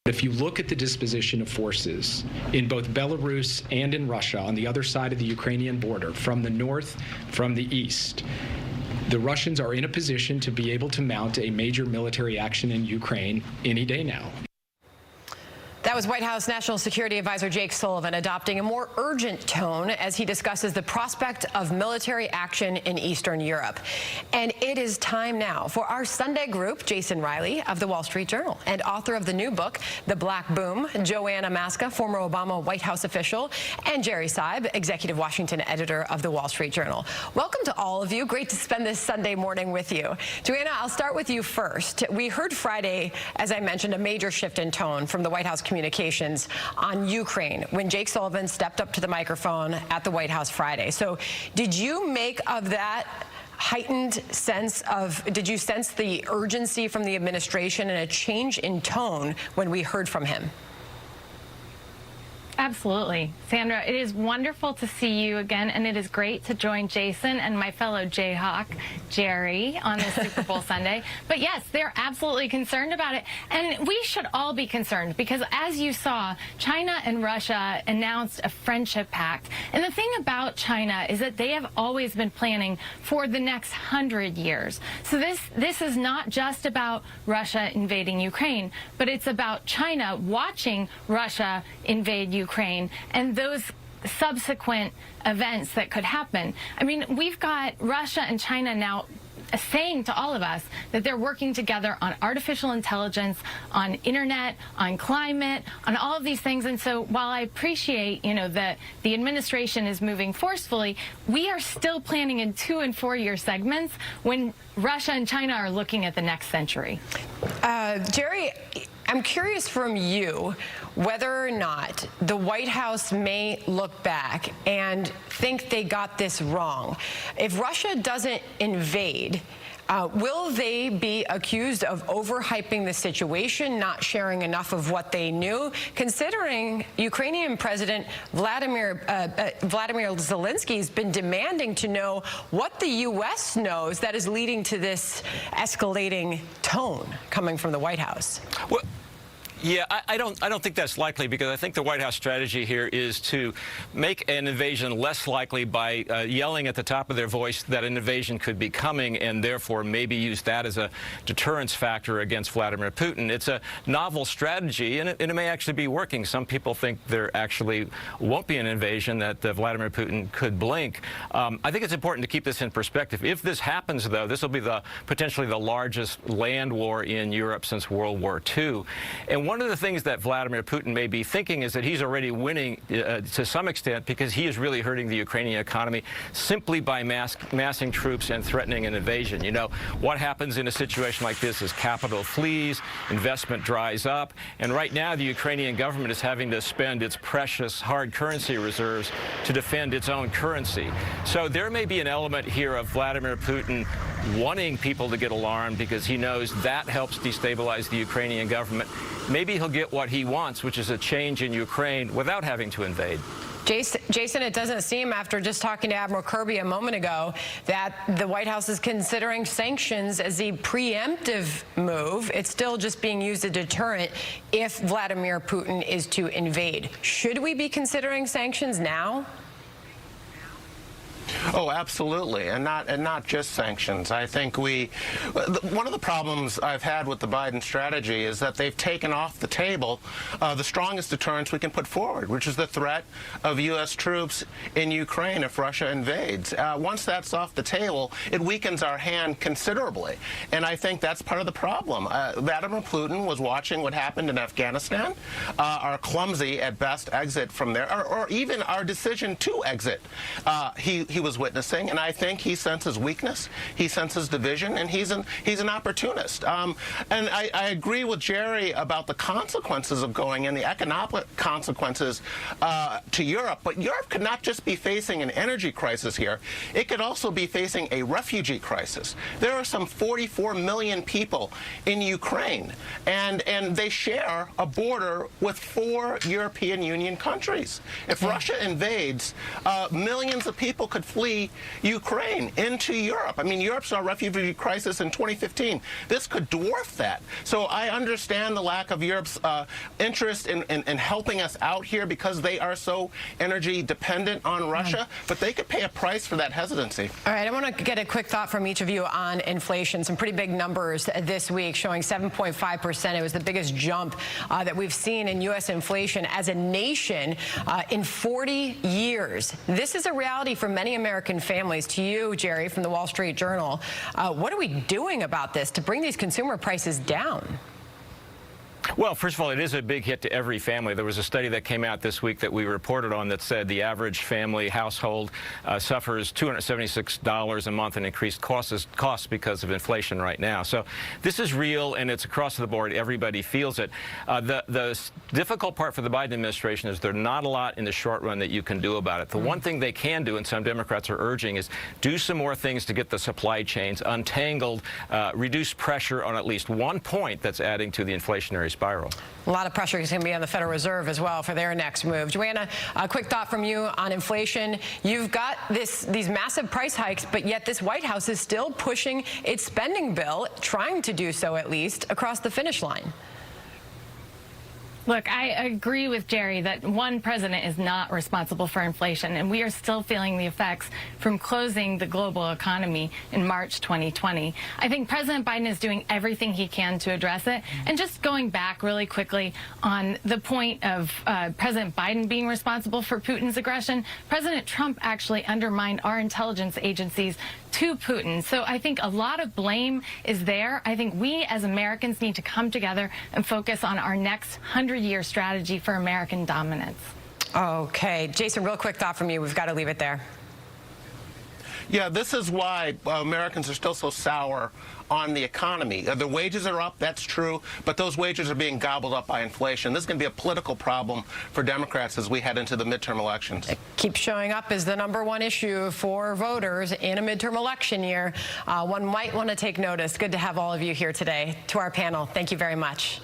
If you look at the disposition of forces in both Belarus and in Russia on the other side of the Ukrainian border, from the north, from the east, the Russians are in a position to be able to mount a major military action in Ukraine any day now. That was White House National Security Advisor Jake Sullivan adopting a more urgent tone as he discusses the prospect of military action in Eastern Europe. And it is time now for our Sunday group, Jason Riley of the Wall Street Journal and author of the new book, The Black Boom, Johanna Maska, former Obama White House official, and Jerry Seib, executive Washington editor of the Wall Street Journal. Welcome to all of you. Great to spend this Sunday morning with you. Johanna, I'll start with you first. We heard Friday, as I mentioned, a major shift in tone from the White House communications on Ukraine when Jake Sullivan stepped up to the microphone at the White House Friday. So did you make of that heightened sense of, did you sense the urgency from the administration and a change in tone when we heard from him? Absolutely. Sandra, it is wonderful to see you again, and it is great to join Jason and my fellow Jayhawk, Jerry, on this Super Bowl Sunday. But yes, they're absolutely concerned about it, and we should all be concerned because, as you saw, China and Russia announced a friendship pact. And the thing about China is that they have always been planning for the next 100 years. So this is not just about Russia invading Ukraine, but it's about China watching Russia invade Ukraine and those subsequent events that could happen. I mean, we've got Russia and China now saying to all of us that they're working together on artificial intelligence, on internet, on climate, on all of these things. And so while I appreciate, that the administration is moving forcefully, we are still planning in 2- and 4-year segments when Russia and China are looking at the next century. Jerry, I'm curious from you whether or not the White House may look back and think they got this wrong. If Russia doesn't invade, will they be accused of overhyping the situation, not sharing enough of what they knew, considering Ukrainian President Vladimir Zelensky has been demanding to know what the U.S. knows that is leading to this escalating tone coming from the White House? Well, yeah, I don't think that's likely, because I think the White House strategy here is to make an invasion less likely by yelling at the top of their voice that an invasion could be coming, and therefore maybe use that as a deterrence factor against Vladimir Putin. It's a novel strategy, and it may actually be working. Some people think there actually won't be an invasion, that Vladimir Putin could blink. I think it's important to keep this in perspective. If this happens, though, this will be potentially the largest land war in Europe since World War II. And one of the things that Vladimir Putin may be thinking is that he's already winning to some extent, because he is really hurting the Ukrainian economy simply by massing troops and threatening an invasion. What happens in a situation like this is capital flees, investment dries up, and right now the Ukrainian government is having to spend its precious hard currency reserves to defend its own currency. So there may be an element here of Vladimir Putin wanting people to get alarmed because he knows that helps destabilize the Ukrainian government. Maybe he'll get what he wants, which is a change in Ukraine without having to invade. Jason, it doesn't seem, after just talking to Admiral Kirby a moment ago, that the White House is considering sanctions as a preemptive move. It's still just being used as a deterrent if Vladimir Putin is to invade. Should we be considering sanctions now? Oh, absolutely, and not just sanctions. I think one of the problems I've had with the Biden strategy is that they've taken off the table the strongest deterrence we can put forward, which is the threat of U.S. troops in Ukraine if Russia invades. Once that's off the table, it weakens our hand considerably, and I think that's part of the problem. Vladimir Putin was watching what happened in Afghanistan, our clumsy at best exit from there, or even our decision to exit. He was witnessing, and I think he senses weakness, he senses division, and he's an opportunist. And I agree with Jerry about the consequences of going in, the economic consequences to Europe. But Europe could not just be facing an energy crisis here. It could also be facing a refugee crisis. There are some 44 million people in Ukraine, and they share a border with 4 European Union countries. If Russia invades, millions of people could flee Ukraine into Europe. I mean, Europe saw a refugee crisis in 2015. This could dwarf that. So I understand the lack of Europe's interest in helping us out here because they are so energy dependent on Russia, but they could pay a price for that hesitancy. All right, I want to get a quick thought from each of you on inflation. Some pretty big numbers this week showing 7.5%. It was the biggest jump that we've seen in U.S. inflation as a nation in 40 years. This is a reality for many American families. To you, Jerry, from the Wall Street Journal, what are we doing about this to bring these consumer prices down? Well, first of all, it is a big hit to every family. There was a study that came out this week that we reported on that said the average family household suffers $276 a month in increased costs because of inflation right now. So this is real, and it's across the board. Everybody feels it. The difficult part for the Biden administration is there's not a lot in the short run that you can do about it. The one thing they can do, and some Democrats are urging, is do some more things to get the supply chains untangled, reduce pressure on at least one point that's adding to the inflationary spiral. A lot of pressure is going to be on the Federal Reserve as well for their next move. Johanna, a quick thought from you on inflation. You've got these massive price hikes, but yet this White House is still pushing its spending bill, trying to do so at least, across the finish line. Look, I agree with Jerry that one president is not responsible for inflation, and we are still feeling the effects from closing the global economy in March 2020. I think President Biden is doing everything he can to address it. And just going back really quickly on the point of President Biden being responsible for Putin's aggression, President Trump actually undermined our intelligence agencies to Putin. So I think a lot of blame is there. I think we as Americans need to come together and focus on our next 100-year strategy for American dominance. Okay. Jason, real quick thought from you. We've got to leave it there. Yeah, this is why Americans are still so sour on the economy. The wages are up, that's true, but those wages are being gobbled up by inflation. This is going to be a political problem for Democrats as we head into the midterm elections. It keeps showing up as the #1 issue for voters in a midterm election year. One might want to take notice. Good to have all of you here today. To our panel, thank you very much.